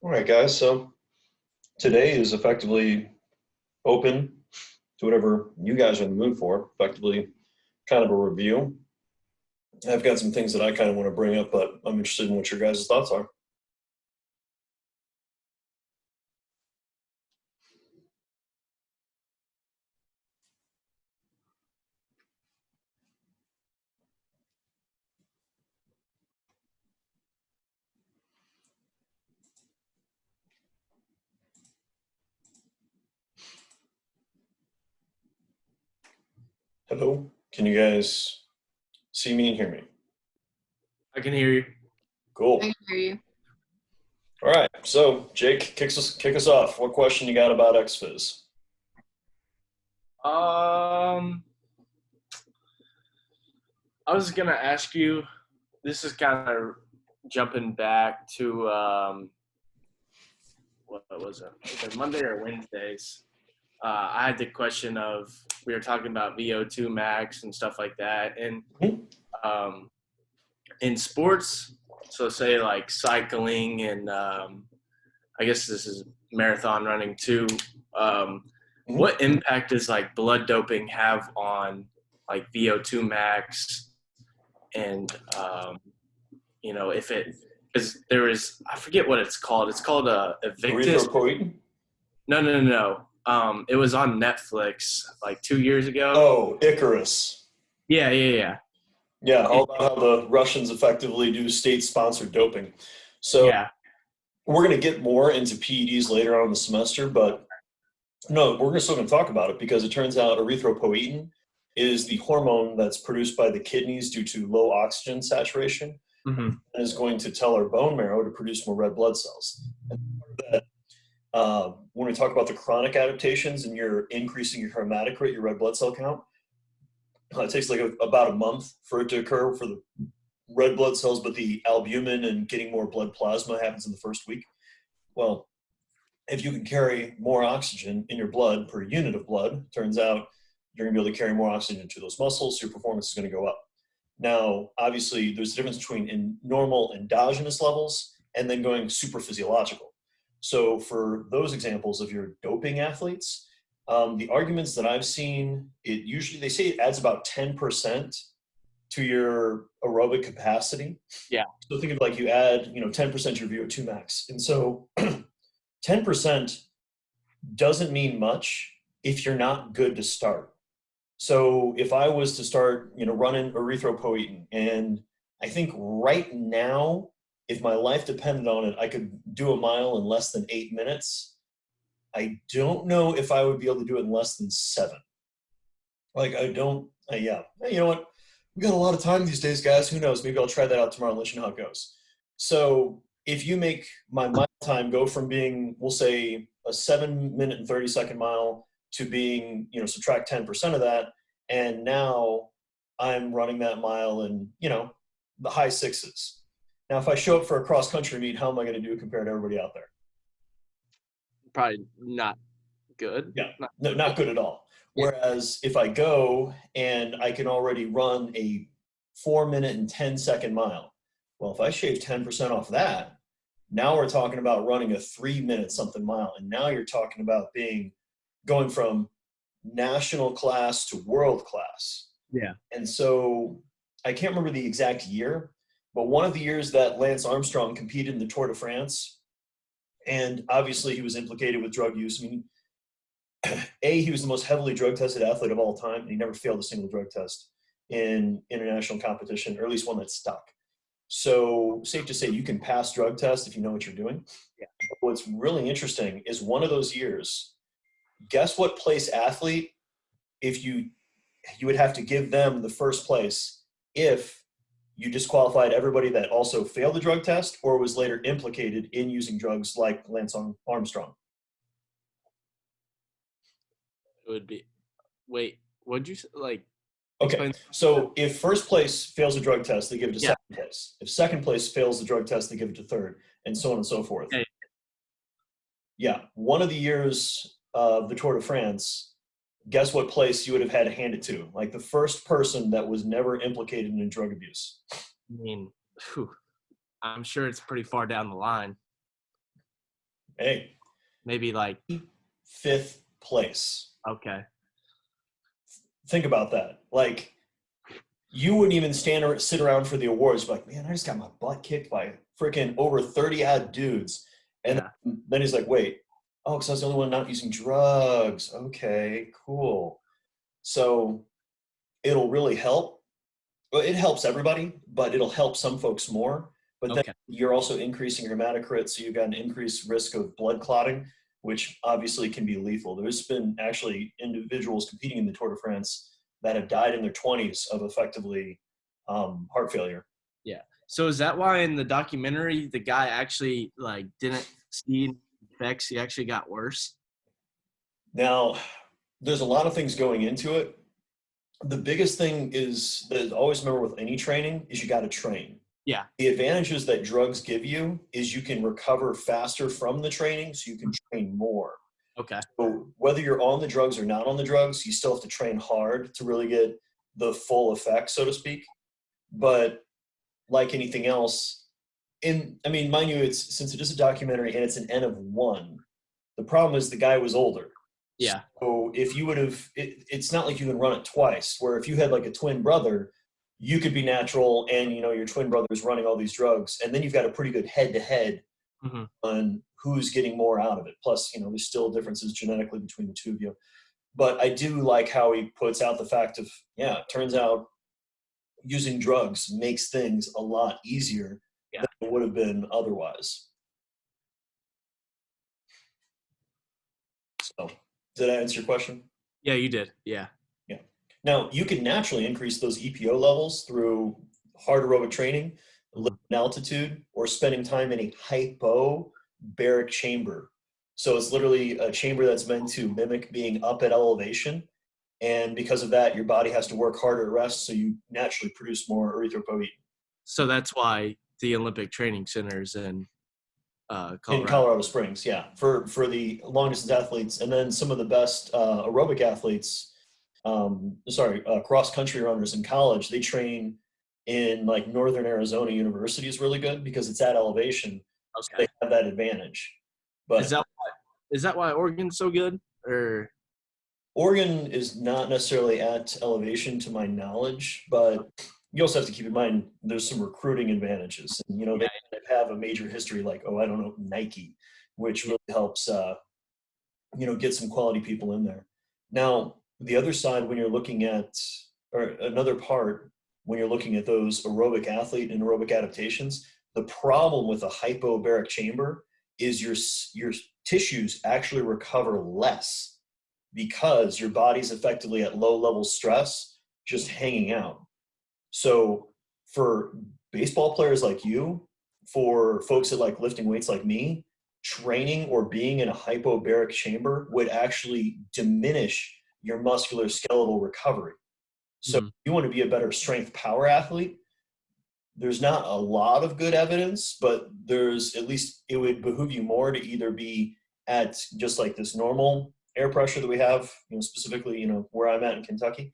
All right, guys. So today is effectively open to whatever you guys are in the mood for. Effectively, kind of a review. I've got some things that I kind of want to bring up, but I'm interested in what your guys' thoughts are. Hello, can you guys see me and hear me? I can hear you. Cool. I can hear you. All right. So Jake, kick us off. What question you got about XFIZ? Um, I was gonna ask you. This is kind of jumping back to what was it? Either Monday or Wednesdays. I had the question of we were talking about VO2 max and stuff like that, and Mhm. um, in sports, so say like cycling and I guess this is marathon running too. Um, Mhm. what impact does like blood doping have on like VO2 max and if it because there is I forget what it's called. It's called Evictus. Erythropoietin? No. It was on Netflix like 2 years ago. Oh, Icarus. Yeah. Yeah, all It, about how the Russians effectively do state-sponsored doping. So yeah. we're going to get more into PEDs later on in the semester, but no, we're still going to talk about it because it turns out erythropoietin is the hormone that's produced by the kidneys due to low oxygen saturation Hmm. and is going to tell our bone marrow to produce more red blood cells. And part of that, when we talk about the chronic adaptations and you're increasing your hematocrit, your red blood cell count, it takes like about a month for it to occur for the red blood cells, but the albumin and getting more blood plasma happens in the first week. Well, if you can carry more oxygen in your blood per unit of blood, turns out you're going to be able to carry more oxygen to those muscles, so your performance is going to go up. Now, obviously, there's a difference between normal endogenous levels and then going super physiological. So for those examples of your doping athletes, the arguments that I've seen, they say it adds about 10% to your aerobic capacity. Yeah. So think of like you add, 10% to your VO2 max. And so 10% doesn't mean much if you're not good to start. So if I was to start, running erythropoietin, and I think right now, if my life depended on it, I could do a mile in less than 8 minutes. I don't know if I would be able to do it in less than 7. Like I don't, yeah. Hey, you know what? We got a lot of time these days, guys. Who knows? Maybe I'll try that out tomorrow and let you know how it goes. So if you make my mile time go from being, we'll say, a 7 minute and 30-second mile to being, subtract 10% of that, and now I'm running that mile in, the high sixes. Now, if I show up for a cross country meet, how am I going to do compared to everybody out there? Probably not good. Yeah, no, not good at all. Yeah. Whereas if I go and I can already run a 4 minute and 10-second mile, well, if I shave 10% off that, now we're talking about running a 3 minute something mile. And now you're talking about going from national class to world class. Yeah. And so I can't remember the exact year, but one of the years that Lance Armstrong competed in the Tour de France, and obviously he was implicated with drug use. I mean, he was the most heavily drug tested athlete of all time, and he never failed a single drug test in international competition, or at least one that stuck. So safe to say you can pass drug tests if you know what you're doing. Yeah. What's really interesting is one of those years, guess what place athlete, if you would have to give them the first place if you disqualified everybody that also failed the drug test or was later implicated in using drugs like Lance Armstrong. It would be. Wait, what'd you say? Like, Okay, explain. so if first place fails a drug test, they give it to Yeah. second place. If second place fails the drug test, they give it to third, and so on and so forth. Yeah. Yeah, one of the years of the Tour de France, guess what place you would have had to hand it to? Like the first person that was never implicated in drug abuse. I mean, I'm sure it's pretty far down the line. Hey, Maybe like, fifth place. okay. Think about that. Like, you wouldn't even stand or sit around for the awards, like, man, I just got my butt kicked by freaking over 30 odd dudes. And Yeah. then he's like, wait, oh, because I was the only one not using drugs. Okay, cool. So it'll really help. Well, it helps everybody, but it'll help some folks more. But then Okay. you're also increasing your hematocrit, so you've got an increased risk of blood clotting, which obviously can be lethal. There's been actually individuals competing in the Tour de France that have died in their 20s of effectively heart failure. Yeah. So is that why in the documentary the guy actually like didn't see any effects? He actually got worse. Now, there's a lot of things going into it. The biggest thing is that always remember with any training is you got to train. Yeah. The advantages that drugs give you is you can recover faster from the training, so you can train more. Okay. So whether you're on the drugs or not on the drugs, you still have to train hard to really get the full effect, so to speak. But like anything else, I mean, mind you, it's since it is a documentary and it's an N of one, the problem is the guy was older. Yeah. So if you would have, it's not like you can run it twice. Where if you had like a twin brother, you could be natural, and your twin brother is running all these drugs, and then you've got a pretty good head to head Hmm. on who's getting more out of it. Plus, there's still differences genetically between the two of you. But I do like how he puts out the fact of, yeah, it turns out using drugs makes things a lot easier Yeah. than it would have been otherwise. So, did I answer your question? Yeah, you did. Yeah. Yeah. Now, you can naturally increase those EPO levels through hard aerobic training, living Hmm. in altitude, or spending time in a hypobaric chamber. So it's literally a chamber that's meant to mimic being up at elevation. And because of that, your body has to work harder at rest, so you naturally produce more erythropoietin. So that's why the Olympic Training Centers in In Colorado. Colorado Springs, yeah, for the long distance athletes, and then some of the best aerobic athletes, cross country runners in college, they train in like Northern Arizona University is really good because it's at elevation, so they Okay. have that advantage. Is But that why Oregon's so good? Or Oregon is not necessarily at elevation to my knowge, but you also have to keep in mind there's some recruiting advantages. And, they yeah. have a major history like, oh, I don't know, Nike, which Yeah. really helps, get some quality people in there. Now, the other side, when you're looking at, or another part, when you're looking at those aerobic athlete and aerobic adaptations, the problem with a hypobaric chamber is your tissues actually recover less because your body's effectively at low level stress, just hanging out. So for baseball players like you, for folks that like lifting weights like me, training or being in a hypobaric chamber would actually diminish your muscular skeletal recovery. So if Mhm. you want to be a better strength power athlete, there's not a lot of good evidence, but there's at least it would behoove you more to either be at just like this normal air pressure that we have, specifically, where I'm at in Kentucky,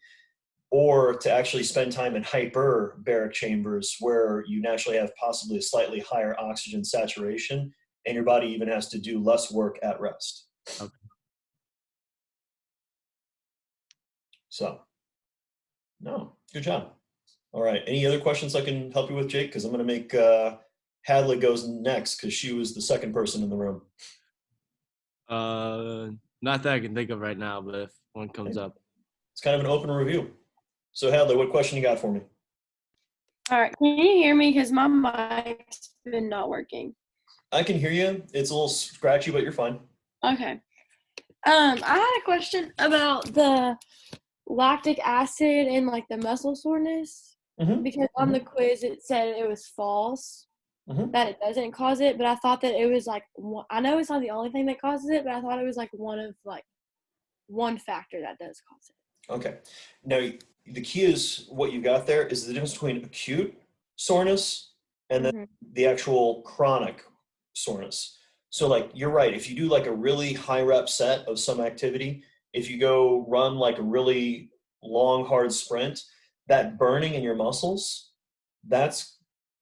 or to actually spend time in hyperbaric chambers where you naturally have possibly a slightly higher oxygen saturation and your body even has to do less work at rest. Okay. So, no, good job. All right. Any other questions I can help you with, Jake? Because I'm going to make Hadley goes next because she was the second person in the room. Not that I can think of right now, but if one comes Okay. up. It's kind of an open review. So, Hadley, what question you got for me? All right, can you hear me? Because my mic's been not working. I can hear you. It's a little scratchy, but you're fine. Okay. I had a question about the lactic acid and like the muscle soreness Mm-hmm. because on the quiz it said it was false, Mm-hmm. that it doesn't cause it, but I thought that it was like I know it's not the only thing that causes it, but I thought it was like one factor that does cause it. Okay. Now, the key is what you got there is the difference between acute soreness and then Mm-hmm. the actual chronic soreness. So, like, you're right. If you do like a really high rep set of some activity, if you go run like a really long, hard sprint, that burning in your muscles, that's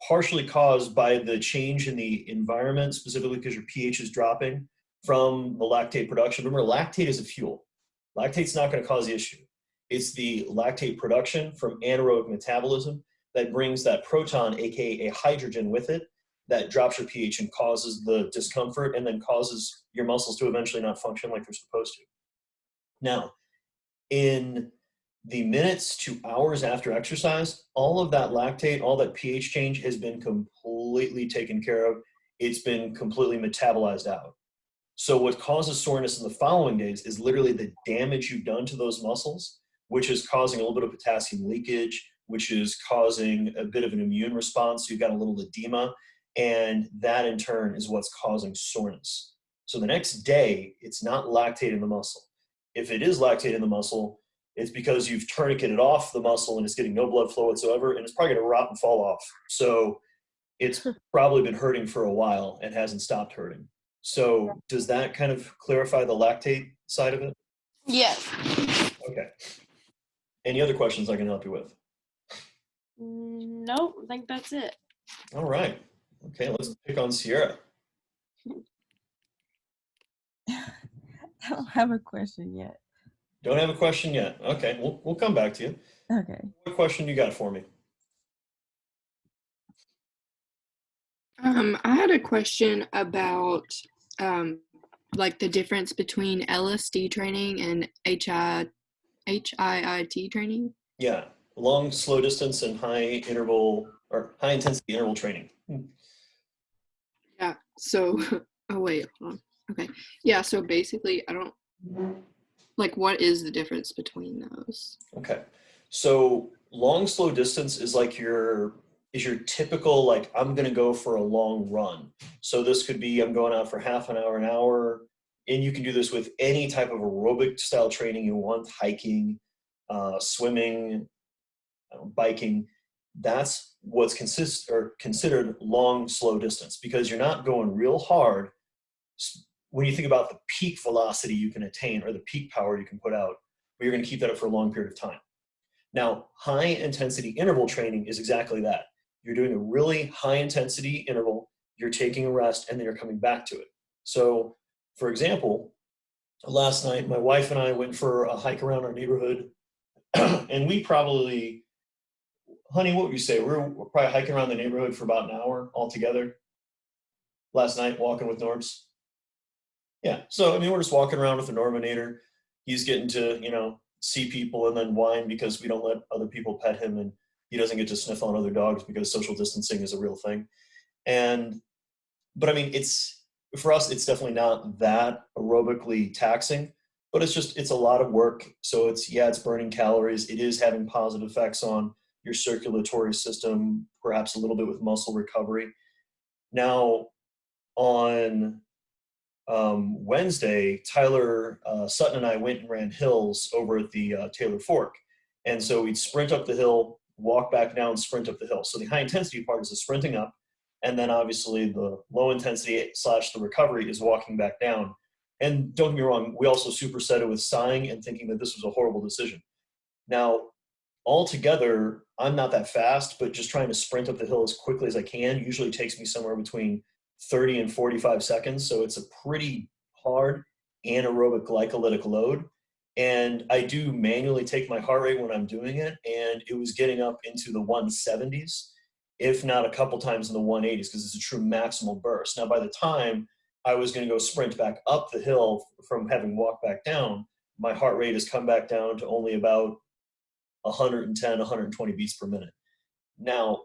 partially caused by the change in the environment, specifically because your pH is dropping. from the lactate production. Remember, lactate is a fuel. Lactate's not going to cause the issue. It's the lactate production from anaerobic metabolism that brings that proton, aka a hydrogen, with it, that drops your pH and causes the discomfort and then causes your muscles to eventually not function like they're supposed to. Now, in the minutes to hours after exercise, all of that lactate, all that pH change has been completely taken care of. It's been completely metabolized out. So what causes soreness in the following days is literally the damage you've done to those muscles, which is causing a little bit of potassium leakage, which is causing a bit of an immune response. So you've got a little edema, and that in turn is what's causing soreness. So the next day, it's not lactate in the muscle. If it is lactate in the muscle, it's because you've tourniqueted off the muscle and it's getting no blood flow whatsoever, and it's probably going to rot and fall off. So it's probably been hurting for a while and hasn't stopped hurting. So does that kind of clarify the lactate side of it? Yes. Okay. Any other questions I can help you with? Nope, I think that's it. All right. Okay, let's pick on Sierra. I don't have a question yet. Don't have a question yet. Okay, we'll come back to you. Okay. What question you got for me? I had a question about like the difference between LSD training and HIIT training. Yeah, long, slow distance, and high interval or high intensity interval training. Yeah. So, oh wait, hold on. Okay. Yeah. So basically, I don't like what is the difference between those? Okay, so long, slow distance is like your typical, like, I'm going to go for a long run. So this could be, I'm going out for half an hour, and you can do this with any type of aerobic style training you want, hiking, swimming, biking. That's what's considered long, slow distance, because you're not going real hard. When you think about the peak velocity you can attain or the peak power you can put out, but you're going to keep that up for a long period of time. Now, high intensity interval training is exactly that. You're doing a really high intensity interval, you're taking a rest, and then you're coming back to it. So, for example, last night, my wife and I went for a hike around our neighborhood, and we probably, honey, what would you say? We're probably hiking around the neighborhood for about an hour altogether last night, walking with Norms. Yeah, so, I mean, we're just walking around with the Norminator. He's getting to, see people and then whine because we don't let other people pet him, and he doesn't get to sniff on other dogs because social distancing is a real thing. But I mean, for us, it's definitely not that aerobically taxing, but it's a lot of work. So it's burning calories. It is having positive effects on your circulatory system, perhaps a little bit with muscle recovery. Now, on Wednesday, Tyler Sutton and I went and ran hills over at the Taylor Fork. And so we'd sprint up the hill, walk back down, sprint up the hill. So the high intensity part is the sprinting up. And then obviously the low intensity / the recovery is walking back down. And don't get me wrong, we also superset it with sighing and thinking that this was a horrible decision. Now, altogether, I'm not that fast, but just trying to sprint up the hill as quickly as I can usually takes me somewhere between 30 and 45 seconds. So it's a pretty hard anaerobic glycolytic load. And I do manually take my heart rate when I'm doing it. And it was getting up into the 170s, if not a couple times in the 180s, because it's a true maximal burst. Now, by the time I was going to go sprint back up the hill from having walked back down, my heart rate has come back down to only about 110, 120 beats per minute. Now,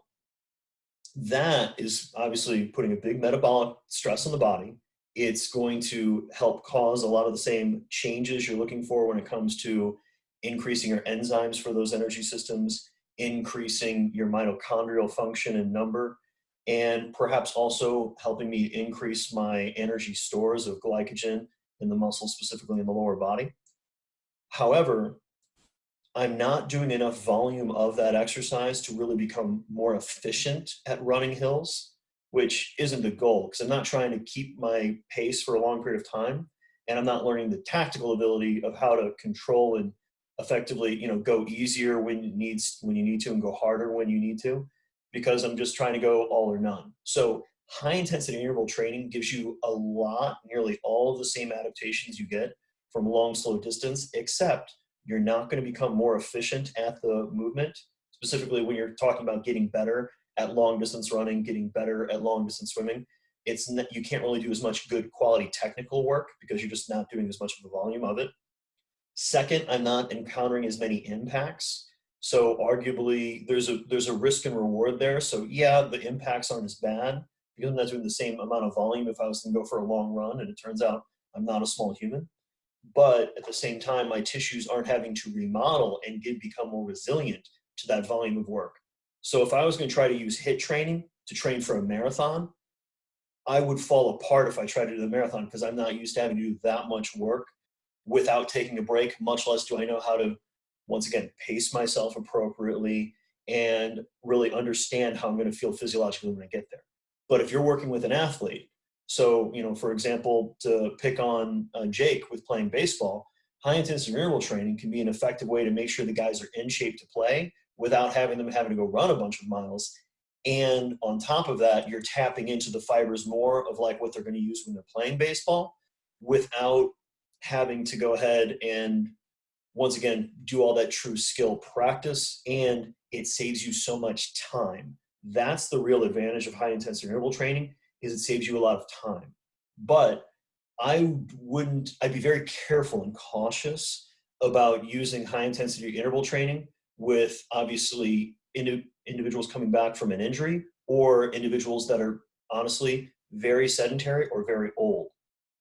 that is obviously putting a big metabolic stress on the body. It's going to help cause a lot of the same changes you're looking for when it comes to increasing your enzymes for those energy systems, increasing your mitochondrial function and number, and perhaps also helping me increase my energy stores of glycogen in the muscles, specifically in the lower body. However, I'm not doing enough volume of that exercise to really become more efficient at running hills, which isn't the goal, because I'm not trying to keep my pace for a long period of time, and I'm not learning the tactical ability of how to control and effectively, go easier when you need to and go harder when you need to, because I'm just trying to go all or none. So high intensity interval training gives you a lot, nearly all of the same adaptations you get from long, slow distance, except you're not going to become more efficient at the movement, specifically when you're talking about getting better at long distance running, getting better at long distance swimming. You can't really do as much good quality technical work because you're just not doing as much of the volume of it. Second, I'm not encountering as many impacts. So arguably there's a risk and reward there. So yeah, the impacts aren't as bad because I'm not doing the same amount of volume if I was to go for a long run, and it turns out I'm not a small human. But at the same time, my tissues aren't having to remodel and become more resilient to that volume of work. So if I was going to try to use HIIT training to train for a marathon, I would fall apart if I tried to do the marathon because I'm not used to having to do that much work without taking a break, much less do I know how to, once again, pace myself appropriately and really understand how I'm going to feel physiologically when I get there. But if you're working with an athlete, so, for example, to pick on Jake with playing baseball, high intensity interval training can be an effective way to make sure the guys are in shape to play without having to go run a bunch of miles. And on top of that, you're tapping into the fibers more of like what they're going to use when they're playing baseball without having to go ahead and, once again, do all that true skill practice, and it saves you so much time. That's the real advantage of high intensity interval training, is it saves you a lot of time. But I'd be very careful and cautious about using high intensity interval training with obviously individuals coming back from an injury or individuals that are honestly very sedentary or very old,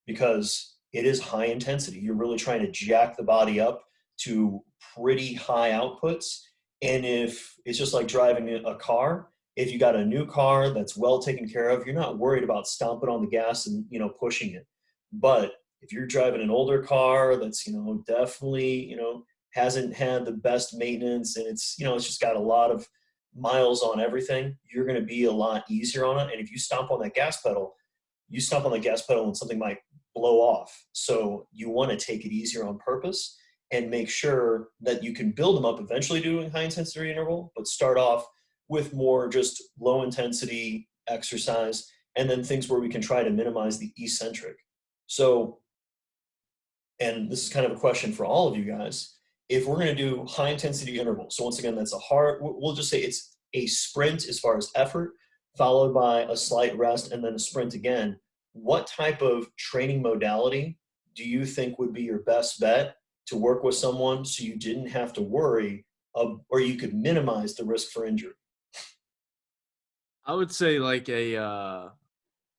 because it is high intensity. You're really trying to jack the body up to pretty high outputs. And if it's just like driving a car, if you got a new car that's well taken care of, you're not worried about stomping on the gas and, pushing it. But if you're driving an older car that's, definitely, hasn't had the best maintenance, and it's just got a lot of miles on everything, you're going to be a lot easier on it. And if you stomp on that gas pedal, and something might blow off. So you want to take it easier on purpose and make sure that you can build them up eventually doing high intensity interval, but start off with more just low intensity exercise, and then things where we can try to minimize the eccentric. So, and this is kind of a question for all of you guys, if we're going to do high intensity interval, so once again, we'll just say it's a sprint as far as effort, followed by a slight rest and then a sprint again. What type of training modality do you think would be your best bet to work with someone so you didn't have to worry or you could minimize the risk for injury? I would say like a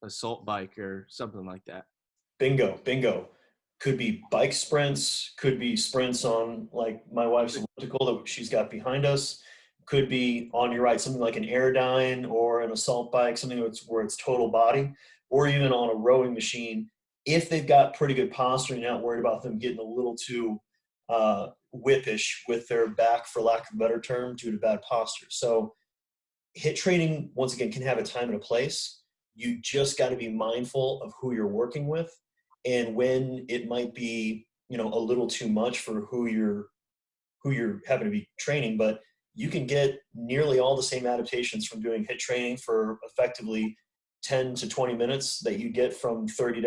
assault bike or something like that. Bingo. Could be bike sprints, could be sprints on like my wife's elliptical that she's got behind us, could be on your right, something like an Airdyne or an assault bike, something where it's total body, or even on a rowing machine. If they've got pretty good posture, you're not worried about them getting a little too whippish with their back, for lack of a better term, due to bad posture. So HIIT training, once again, can have a time and a place. You just got to be mindful of who you're working with and when it might be, a little too much for who you're having to be training. But you can get nearly all the same adaptations from doing HIIT training for effectively 10 to 20 minutes that you get from 30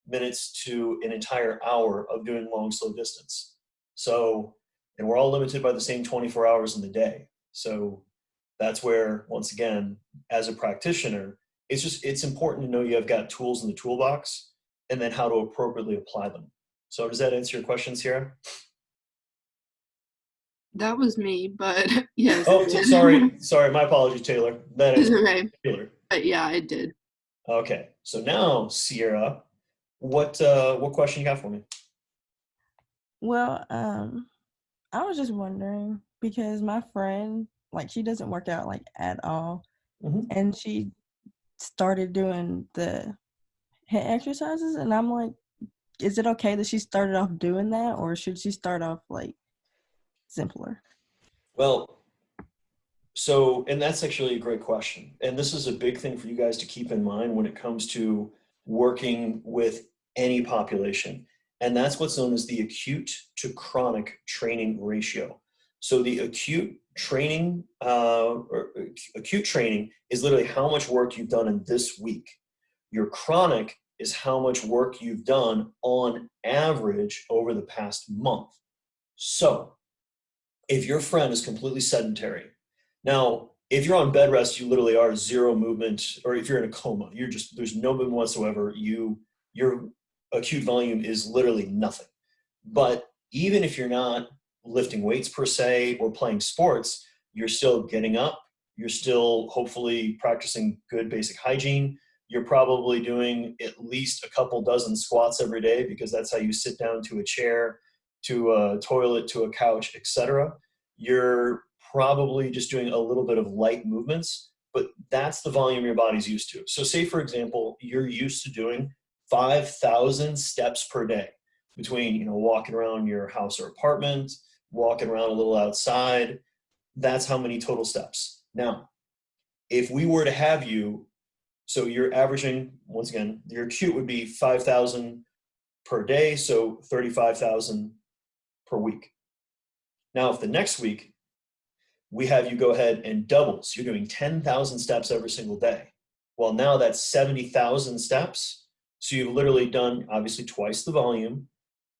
minutes to an entire hour of doing long, slow distance. So, and we're all limited by the same 24 hours in the day. So that's where, once again, as a practitioner, it's important to know you have got tools in the toolbox and then how to appropriately apply them. So does that answer your question, Sierra? That was me, but yes. Oh, sorry. My apologies, Taylor. That is okay. Taylor. But yeah, I did. Okay. So now, Sierra, what question you got for me? Well, I was just wondering because my friend, like, she doesn't work out like at all, and she started doing the HIIT exercises, and I'm like, is it okay that she started off doing that, or should she start off like simpler? Well, and that's actually a great question. And this is a big thing for you guys to keep in mind when it comes to working with any population. And that's what's known as the acute to chronic training ratio. So the acute training, acute training is literally how much work you've done in this week. Your chronic is how much work you've done on average over the past month. So if your friend is completely sedentary, now, if you're on bed rest, you literally are zero movement, or if you're in a coma, there's no movement whatsoever. Your acute volume is literally nothing. But even if you're not lifting weights per se or playing sports, you're still getting up. You're still hopefully practicing good basic hygiene. You're probably doing at least a couple dozen squats every day, because that's how you sit down to a chair, to a toilet, to a couch, etc. You're probably just doing a little bit of light movements, but that's the volume your body's used to. So say, for example, you're used to doing 5,000 steps per day between, walking around your house or apartment, walking around a little outside. That's how many total steps. Now, if we were to have you, so you're averaging, once again, your acute would be 5,000 per day, so 35,000 per week. Now, if the next week we have you go ahead and double, so you're doing 10,000 steps every single day. Well, now that's 70,000 steps. So you've literally done, obviously, twice the volume.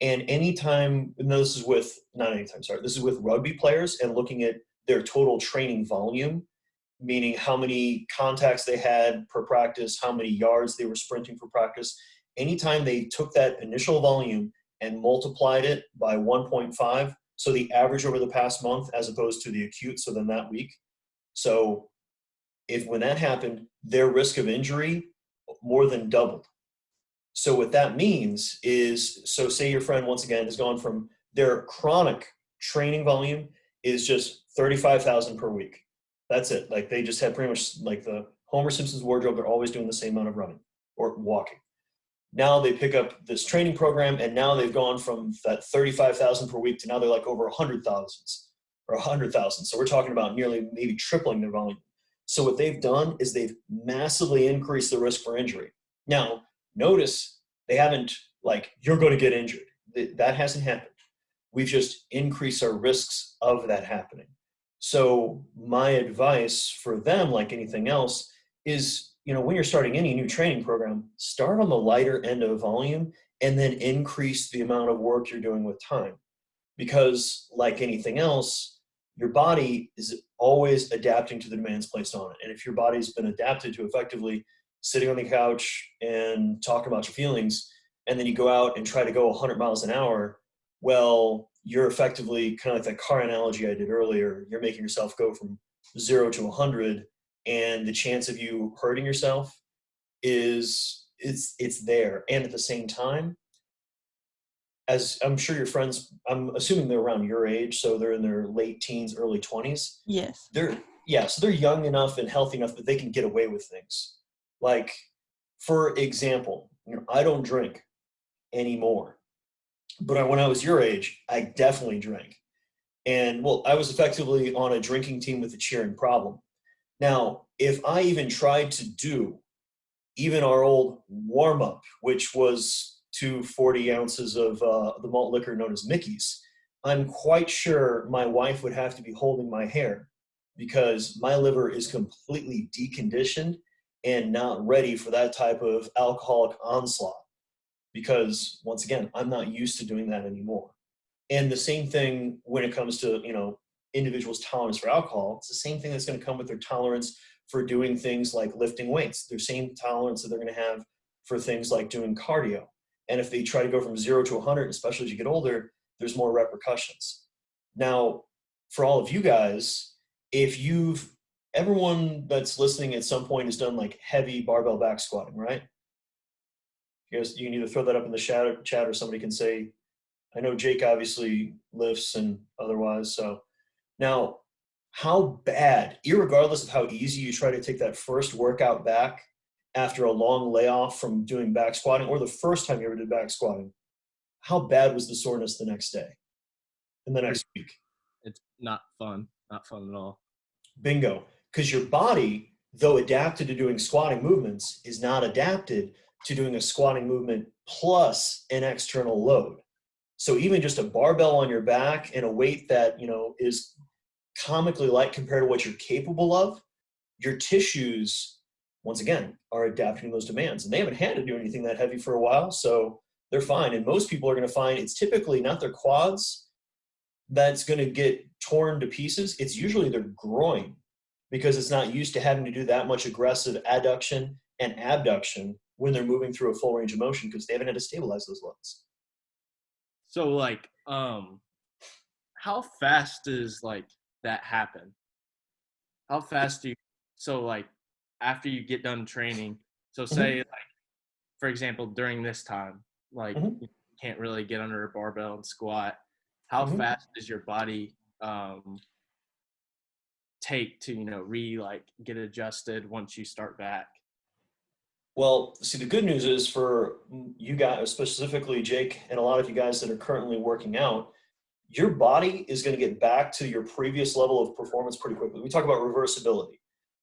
And anytime, and this is with, not anytime, sorry, this is with rugby players and looking at their total training volume, meaning how many contacts they had per practice, how many yards they were sprinting per practice. Anytime they took that initial volume and multiplied it by 1.5, so the average over the past month as opposed to the acute, so then that week. So when that happened, their risk of injury more than doubled. So what that means is, so say your friend, once again, has gone from their chronic training volume is just 35,000 per week. That's it. Like, they just had pretty much like the Homer Simpson's wardrobe. They're always doing the same amount of running or walking. Now they pick up this training program, and now they've gone from that 35,000 per week to now they're like over 100,000. So we're talking about nearly maybe tripling their volume. So what they've done is they've massively increased the risk for injury. Now, notice they haven't, like, you're going to get injured. That hasn't happened. We've just increased our risks of that happening. So my advice for them, like anything else, is, when you're starting any new training program, start on the lighter end of volume and then increase the amount of work you're doing with time. Because like anything else, your body is always adapting to the demands placed on it. And if your body's been adapted to effectively sitting on the couch and talking about your feelings, and then you go out and try to go 100 miles an hour, well, you're effectively, kind of like that car analogy I did earlier, you're making yourself go from 0 to 100, and the chance of you hurting yourself it's there. And at the same time, as I'm sure your friends, I'm assuming they're around your age, so they're in their late teens, early 20s. Yes. So they're young enough and healthy enough that they can get away with things. Like, for example, I don't drink anymore. But when I was your age, I definitely drank. And, well, I was effectively on a drinking team with a cheering problem. Now, if I even tried to do even our old warm-up, which was 240 ounces of the malt liquor known as Mickey's, I'm quite sure my wife would have to be holding my hair, because my liver is completely deconditioned and not ready for that type of alcoholic onslaught. Because, once again, I'm not used to doing that anymore. And the same thing when it comes to, individuals' tolerance for alcohol. It's the same thing that's going to come with their tolerance for doing things like lifting weights. Their same tolerance that they're going to have for things like doing cardio. And if they try to go from 0 to 100, especially as you get older, there's more repercussions. Now, for all of you guys, everyone that's listening at some point has done like heavy barbell back squatting, right? You can either throw that up in the chat or somebody can say, I know Jake obviously lifts and otherwise. So now, how bad, irregardless of how easy you try to take that first workout back after a long layoff from doing back squatting, or the first time you ever did back squatting, how bad was the soreness the next day and the next week? It's not fun at all. Bingo. Because your body, though adapted to doing squatting movements, is not adapted to doing a squatting movement plus an external load. So even just a barbell on your back and a weight that, you know, is comically light compared to what you're capable of, your tissues, once again, are adapting to those demands. And they haven't had to do anything that heavy for a while, so they're fine. And most people are going to find it's typically not their quads that's going to get torn to pieces. It's usually their groin, because it's not used to having to do that much aggressive adduction and abduction when they're moving through a full range of motion, because they haven't had to stabilize those loads. So like, how fast does like that happen? How fast do you, so like after you get done training, so say like, for example, during this time, like you can't really get under a barbell and squat, how fast does your body take to, you know, like get adjusted once you start back? Well, see, the good news is for you guys, specifically Jake, and a lot of you guys that are currently working out, your body is going to get back to your previous level of performance pretty quickly. We talk about reversibility.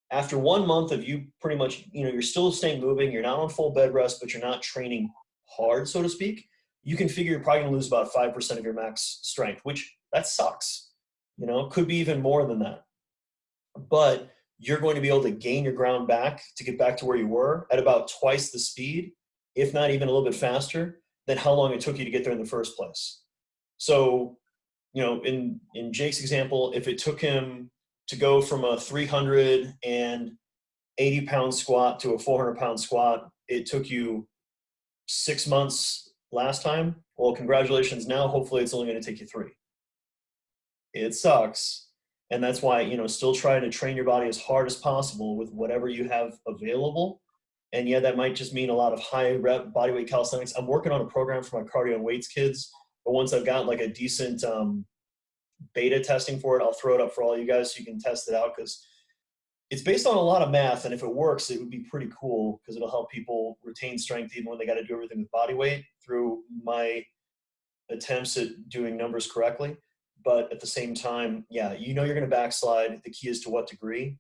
After 1 month of you pretty much, you know, you're still staying moving, you're not on full bed rest, but you're not training hard, so to speak, you can figure you're probably going to lose about 5% of your max strength, which that sucks. You know, could be even more than that. But you're going to be able to gain your ground back to get back to where you were at about twice the speed, if not even a little bit faster, than how long it took you to get there in the first place. So, you know, in Jake's example, if it took him to go from a 380-pound squat to a 400-pound squat, it took you 6 months last time. Well, congratulations. Now, hopefully it's only going to take you 3. It sucks. And that's why, you know, still try to train your body as hard as possible with whatever you have available. And yeah, that might just mean a lot of high rep bodyweight calisthenics. I'm working on a program for my cardio and weights kids, but once I've got like a decent beta testing for it, I'll throw it up for all you guys so you can test it out, because it's based on a lot of math. And if it works, it would be pretty cool, because it'll help people retain strength even when they got to do everything with body weight through my attempts at doing numbers correctly. But at the same time, yeah, you know you're going to backslide. The key is to what degree.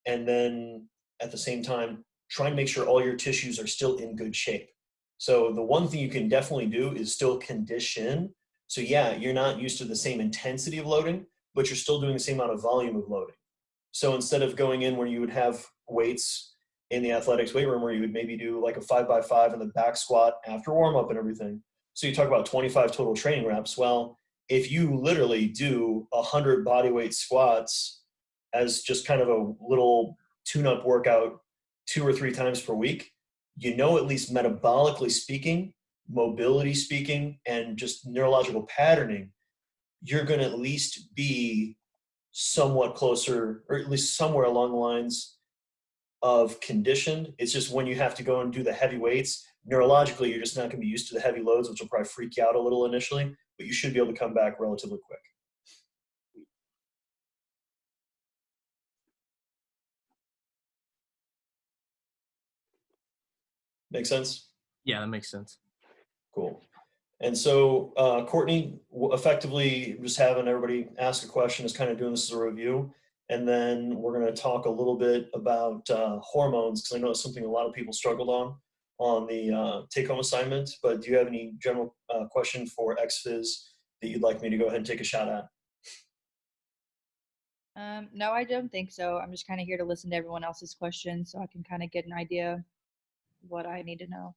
And then at the same time, try and make sure all your tissues are still in good shape. So the one thing you can definitely do is still condition. So yeah, you're not used to the same intensity of loading, but you're still doing the same amount of volume of loading. So instead of going in where you would have weights in the athletics weight room where you would maybe do like a 5x5 in the back squat after warm up and everything. So you talk about 25 total training reps. Well, if you literally do 100 bodyweight squats as just kind of a little tune-up workout 2 or 3 times per week, you know, at least metabolically speaking, mobility speaking, and just neurological patterning, you're going to at least be somewhat closer, or at least somewhere along the lines of conditioned. It's just when you have to go and do the heavy weights, neurologically, you're just not going to be used to the heavy loads, which will probably freak you out a little initially, but you should be able to come back relatively quick. Make sense? Yeah, that makes sense. Cool. And so Courtney, effectively just having everybody ask a question is kind of doing this as a review. And then we're going to talk a little bit about hormones, because I know it's something a lot of people struggled on the take-home assignment. But do you have any general question for XPhys that you'd like me to go ahead and take a shot at? No, I don't think so. I'm just kind of here to listen to everyone else's questions so I can kind of get an idea what I need to know.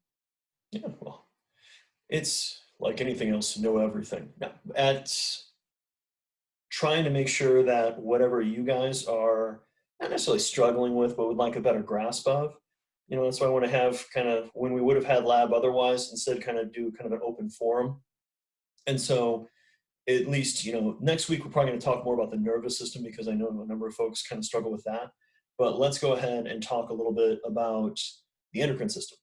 Yeah, well, it's like anything else, know everything. Now, at trying to make sure that whatever you guys are not necessarily struggling with, but would like a better grasp of, you know, that's why I want to have kind of, when we would have had lab otherwise, instead kind of do kind of an open forum. And so at least, you know, next week we're probably going to talk more about the nervous system, because I know a number of folks kind of struggle with that. But let's go ahead and talk a little bit about the endocrine system.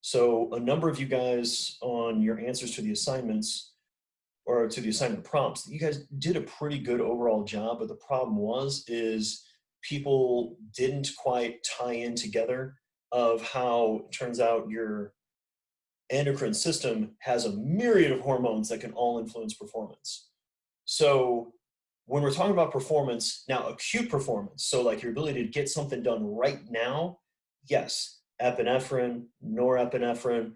So a number of you guys on your answers to the assignments, or to the assignment prompts, you guys did a pretty good overall job, but the problem is people didn't quite tie in together of how it turns out your endocrine system has a myriad of hormones that can all influence performance. So when we're talking about performance, now acute performance, so like your ability to get something done right now, yes, epinephrine, norepinephrine,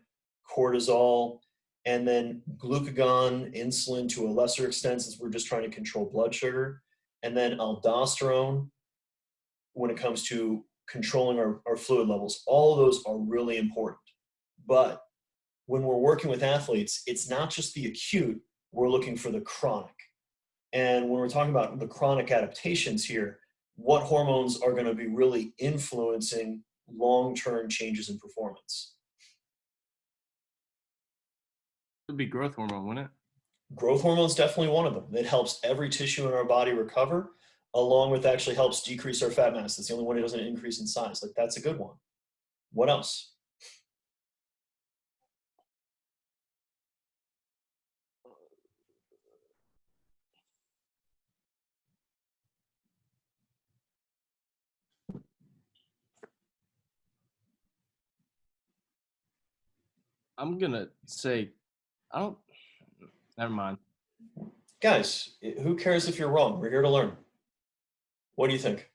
cortisol, and then glucagon, insulin to a lesser extent, since we're just trying to control blood sugar, and then aldosterone when it comes to controlling our fluid levels. All of those are really important. But when we're working with athletes, it's not just the acute, we're looking for the chronic. And when we're talking about the chronic adaptations here, what hormones are going to be really influencing long-term changes in performance? It would be growth hormone, wouldn't it? Growth hormone is definitely one of them. It helps every tissue in our body recover, along with actually helps decrease our fat mass. That's the only one that doesn't increase in size. Like, that's a good one. What else? I'm gonna say, I don't. Never mind. Guys, who cares if you're wrong? We're here to learn. What do you think?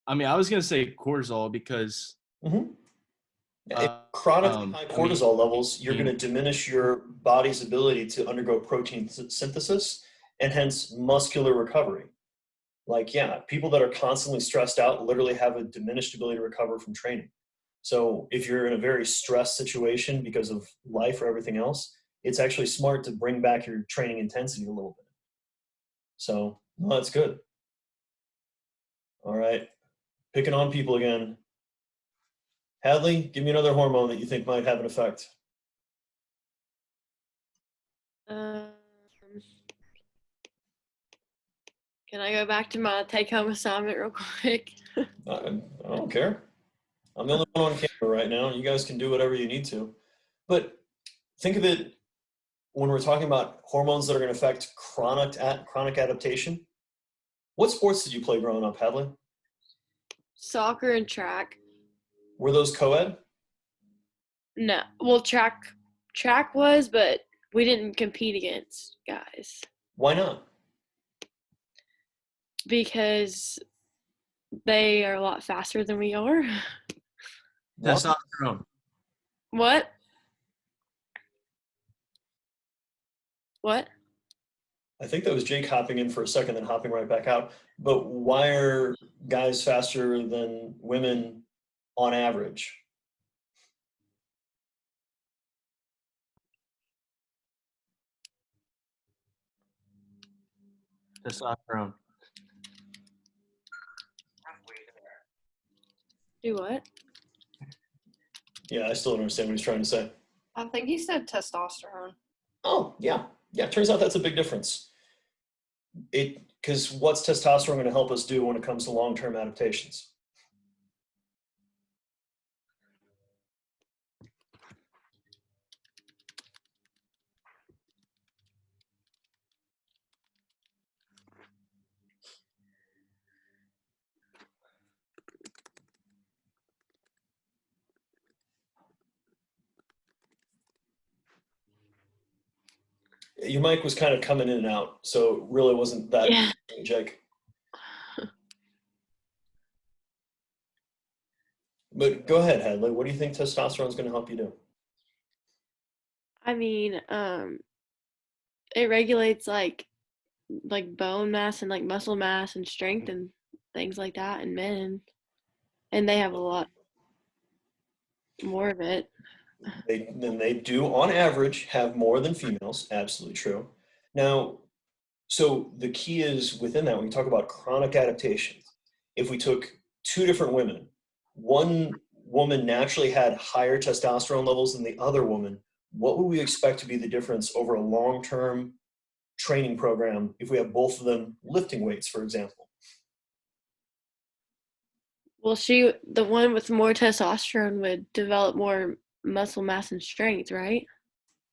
I mean, I was gonna say cortisol because If chronic high I cortisol mean, levels, you're going to diminish your body's ability to undergo protein synthesis and hence muscular recovery. Like, yeah, people that are constantly stressed out literally have a diminished ability to recover from training. So if you're in a very stressed situation because of life or everything else, it's actually smart to bring back your training intensity a little bit. So, well, that's good. All right. Picking on people again. Hadley, give me another hormone that you think might have an effect. Can I go back to my take-home assignment real quick? I don't care. I'm the only one on camera right now, and you guys can do whatever you need to. But think of it when we're talking about hormones that are going to affect chronic adaptation. What sports did you play growing up, Hadley? Soccer and track. Were those co-ed? No, well, track was, but we didn't compete against guys Why not? because they are a lot faster than we are. What? testosterone. What? What? I think that was Jake hopping in for a second, then hopping right back out. But why are guys faster than women on average? Testosterone. Do what? Yeah, I still don't understand what he's trying to say. I think he said testosterone. Oh, yeah. Yeah, turns out that's a big difference. Because what's testosterone going to help us do when it comes to long-term adaptations? Your mic was kind of coming in and out, so it really wasn't that, Yeah. Jake. But go ahead, Hadley. What do you think testosterone is going to help you do? I mean, it regulates like bone mass and like muscle mass and strength and things like that in men, and they have a lot more of it. They do, on average, have more than females. Absolutely true. Now, so the key is within that, when we talk about chronic adaptations, if we took two different women, one woman naturally had higher testosterone levels than the other woman, what would we expect to be the difference over a long-term training program if we have both of them lifting weights, for example? Well, the one with more testosterone would develop more muscle mass and strength, right?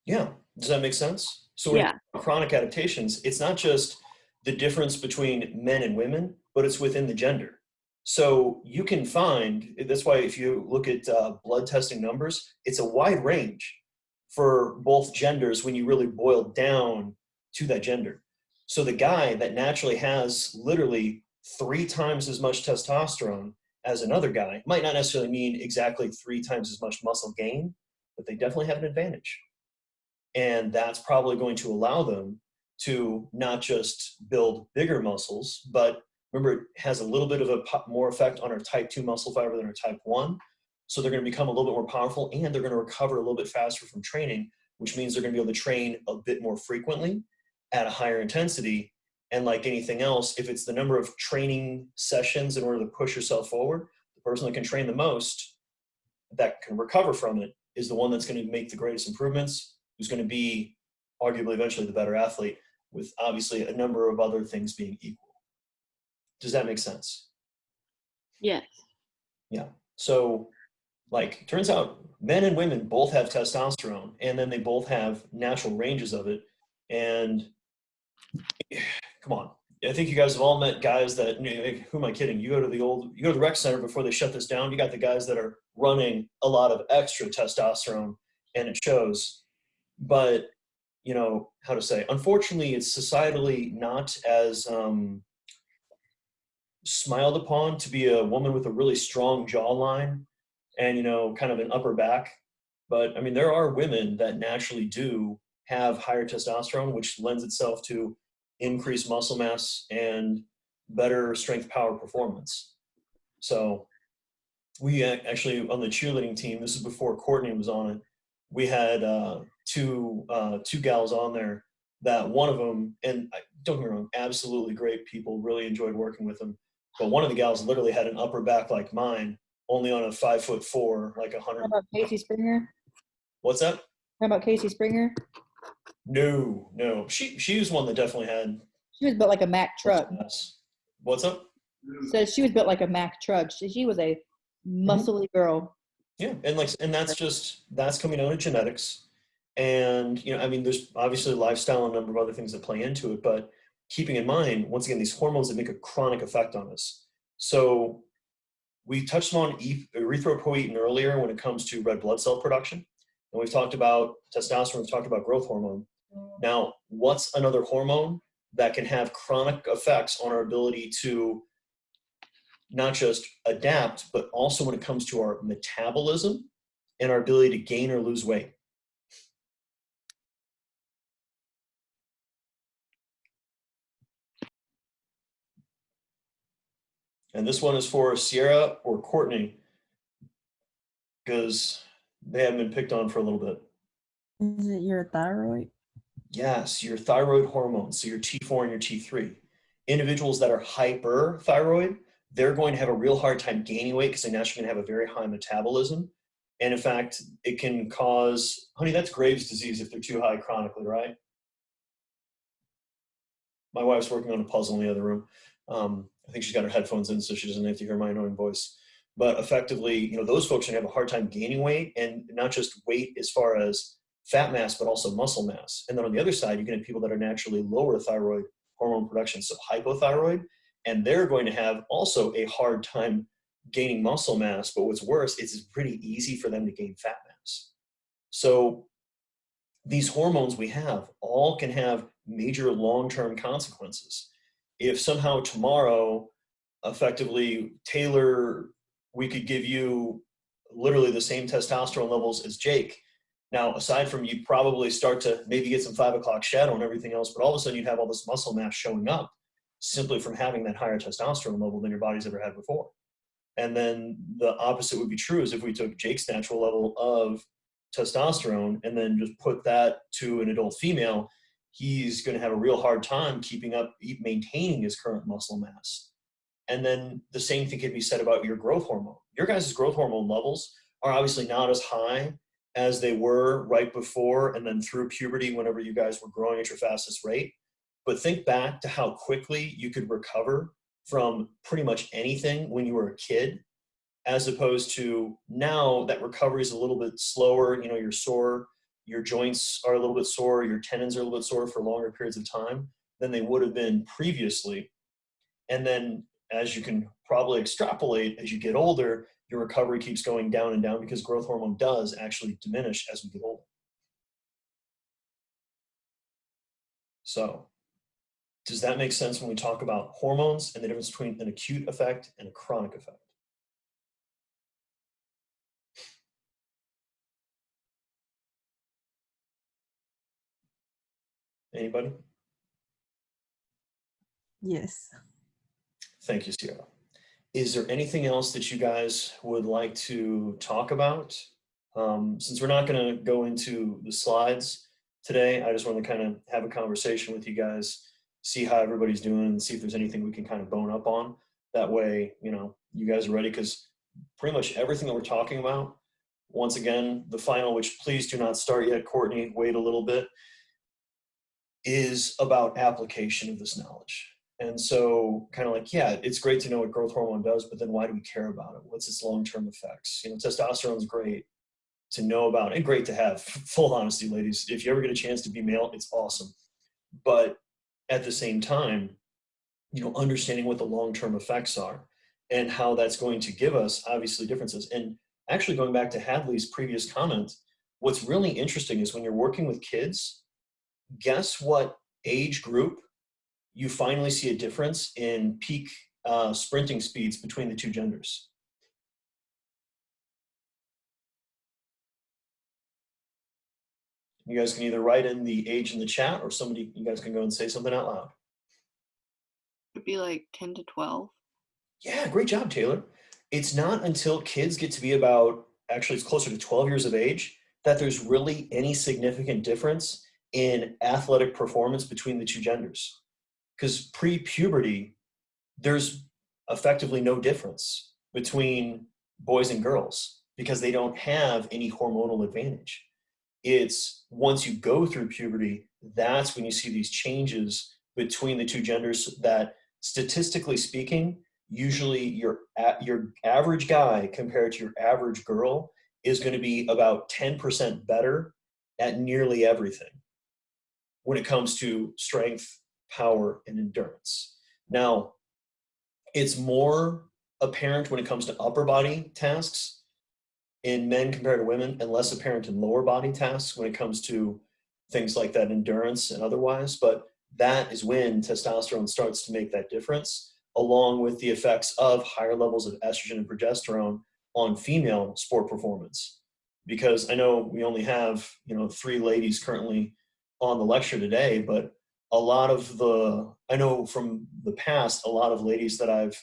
Yeah. Does that make sense? So when Yeah. chronic adaptations, it's not just the difference between men and women, but it's within the gender. So you can find, that's why if you look at blood testing numbers, it's a wide range for both genders when you really boil down to that gender. So the guy that naturally has literally 3 times as much testosterone as another guy might not necessarily mean exactly 3 times as much muscle gain, but they definitely have an advantage. And that's probably going to allow them to not just build bigger muscles, but remember, it has a little bit of a more effect on our type 2 muscle fiber than our type 1. So they're going to become a little bit more powerful, and they're going to recover a little bit faster from training, which means they're going to be able to train a bit more frequently at a higher intensity. And like anything else, if it's the number of training sessions in order to push yourself forward, the person that can train the most, that can recover from it, is the one that's going to make the greatest improvements, who's going to be arguably eventually the better athlete, with obviously a number of other things being equal. Does that make sense? Yes. Yeah. So, like, turns out men and women both have testosterone, and then they both have natural ranges of it. And come on, I think you guys have all met guys that, who am I kidding? You go to the rec center before they shut this down. You got the guys that are running a lot of extra testosterone, and it shows. But how to say? Unfortunately, it's societally not as smiled upon to be a woman with a really strong jawline and kind of an upper back. But I mean, there are women that naturally do have higher testosterone, which lends itself to increased muscle mass and better strength power performance. So we actually, on the cheerleading team, this is before Courtney was on it, we had two gals on there, that one of them, and don't get me wrong, absolutely great people, really enjoyed working with them. But one of the gals literally had an upper back like mine, only on a 5'4", like 100. How about Casey Springer? What's that? How about Casey Springer? No. She was one that definitely had. She was built like a Mack truck. What's up? Says she was built like a Mack truck. She was a muscly girl. Yeah, and that's coming down to genetics, and I mean, there's obviously lifestyle and a number of other things that play into it, but keeping in mind, once again, these hormones that make a chronic effect on us. So we touched on erythropoietin earlier when it comes to red blood cell production, and we've talked about testosterone, we've talked about growth hormone. Now, what's another hormone that can have chronic effects on our ability to not just adapt, but also when it comes to our metabolism and our ability to gain or lose weight? And this one is for Sierra or Courtney, because they haven't been picked on for a little bit. Is it your thyroid? Yes, your thyroid hormone, so your T4 and your T3. Individuals that are hyperthyroid, they're going to have a real hard time gaining weight because they're naturally going to have a very high metabolism. And in fact, it can cause, honey, that's Graves' disease if they're too high chronically, right? My wife's working on a puzzle in the other room. I think she's got her headphones in so she doesn't have to hear my annoying voice. But effectively, those folks are going to have a hard time gaining weight, and not just weight as far as fat mass, but also muscle mass. And then on the other side, you can have people that are naturally lower thyroid hormone production, so hypothyroid, and they're going to have also a hard time gaining muscle mass. But what's worse is it's pretty easy for them to gain fat mass. So these hormones we have all can have major long-term consequences. If somehow tomorrow, effectively, Taylor, we could give you literally the same testosterone levels as Jake. Now, aside from you probably start to maybe get some 5 o'clock shadow and everything else, but all of a sudden you'd have all this muscle mass showing up simply from having that higher testosterone level than your body's ever had before. And then the opposite would be true, is if we took Jake's natural level of testosterone and then just put that to an adult female, he's going to have a real hard time keeping up, maintaining his current muscle mass. And then the same thing could be said about your growth hormone. Your guys' growth hormone levels are obviously not as high as they were right before and then through puberty whenever you guys were growing at your fastest rate. But think back to how quickly you could recover from pretty much anything when you were a kid, as opposed to now that recovery is a little bit slower. You're sore, your joints are a little bit sore, your tendons are a little bit sore for longer periods of time than they would have been previously. And then, as you can probably extrapolate, as you get older, your recovery keeps going down and down because growth hormone does actually diminish as we get older. So, does that make sense when we talk about hormones and the difference between an acute effect and a chronic effect? Anybody? Yes. Thank you, Sierra. Is there anything else that you guys would like to talk about? Since we're not going to go into the slides today, I just want to kind of have a conversation with you guys, see how everybody's doing, and see if there's anything we can kind of bone up on. That way, you know, you guys are ready, because pretty much everything that we're talking about, once again, the final, which please do not start yet, Courtney, wait a little bit, is about application of this knowledge. And so kind of like, yeah, it's great to know what growth hormone does, but then why do we care about it? What's its long-term effects? You know, testosterone is great to know about and great to have. Full honesty, ladies, if you ever get a chance to be male, it's awesome. But at the same time, you know, understanding what the long-term effects are and how that's going to give us obviously differences. And actually going back to Hadley's previous comment, what's really interesting is when you're working with kids, guess what age group you finally see a difference in peak sprinting speeds between the two genders? You guys can either write in the age in the chat, or somebody, you guys can go and say something out loud. It'd be like 10 to 12. Yeah, great job, Taylor. It's not until kids get to be about, actually it's closer to 12 years of age, that there's really any significant difference in athletic performance between the two genders. Because pre-puberty, there's effectively no difference between boys and girls because they don't have any hormonal advantage. It's once you go through puberty, that's when you see these changes between the two genders that, statistically speaking, usually your average guy compared to your average girl is going to be about 10% better at nearly everything when it comes to strength, power, and endurance. Now, it's more apparent when it comes to upper body tasks in men compared to women, and less apparent in lower body tasks when it comes to things like that endurance and otherwise. But that is when testosterone starts to make that difference, along with the effects of higher levels of estrogen and progesterone on female sport performance. Because I know we only have, you know, 3 ladies currently on the lecture today, but a lot of I know from the past, a lot of ladies that I've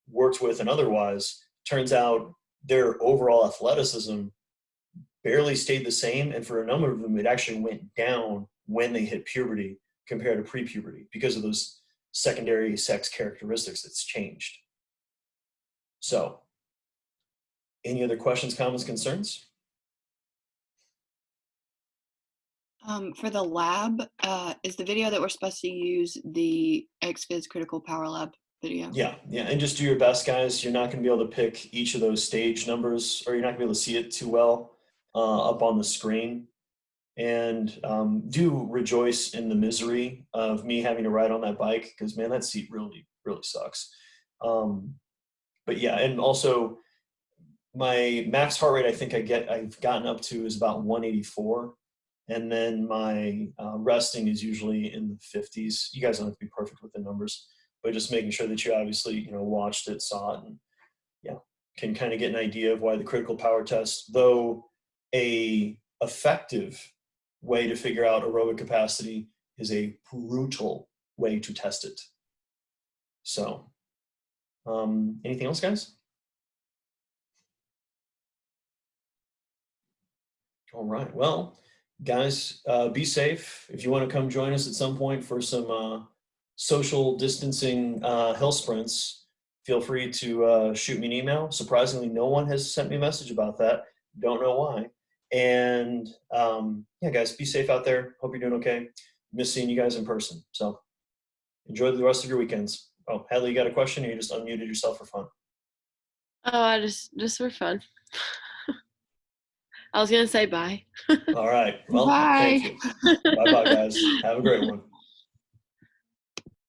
worked with and otherwise, turns out their overall athleticism barely stayed the same. And for a number of them, it actually went down when they hit puberty compared to pre-puberty because of those secondary sex characteristics that's changed. So, any other questions, comments, concerns? For the lab, is the video that we're supposed to use the XFIZ Critical Power Lab video? Yeah, and just do your best, guys. You're not going to be able to pick each of those stage numbers, or you're not going to be able to see it too well up on the screen. And do rejoice in the misery of me having to ride on that bike, because, man, that seat really, really sucks. But yeah, and also my max heart rate, I think I've gotten up to is about 184. And then my resting is usually in the 50s. You guys don't have to be perfect with the numbers, but just making sure that you obviously, you know, watched it, saw it, and yeah, can kind of get an idea of why the critical power test, though a effective way to figure out aerobic capacity, is a brutal way to test it. So, anything else, guys? All right, well, guys, be safe. If you want to come join us at some point for some social distancing hill sprints, feel free to shoot me an email. Surprisingly, no one has sent me a message about that. Don't know why. And yeah, guys, be safe out there. Hope you're doing okay. Miss seeing you guys in person. So enjoy the rest of your weekends. Oh, Hadley, you got a question, or you just unmuted yourself for fun? Oh, just for fun. I was gonna say bye. All right. Well, Bye. thank you. Bye-bye, guys. Have a great one.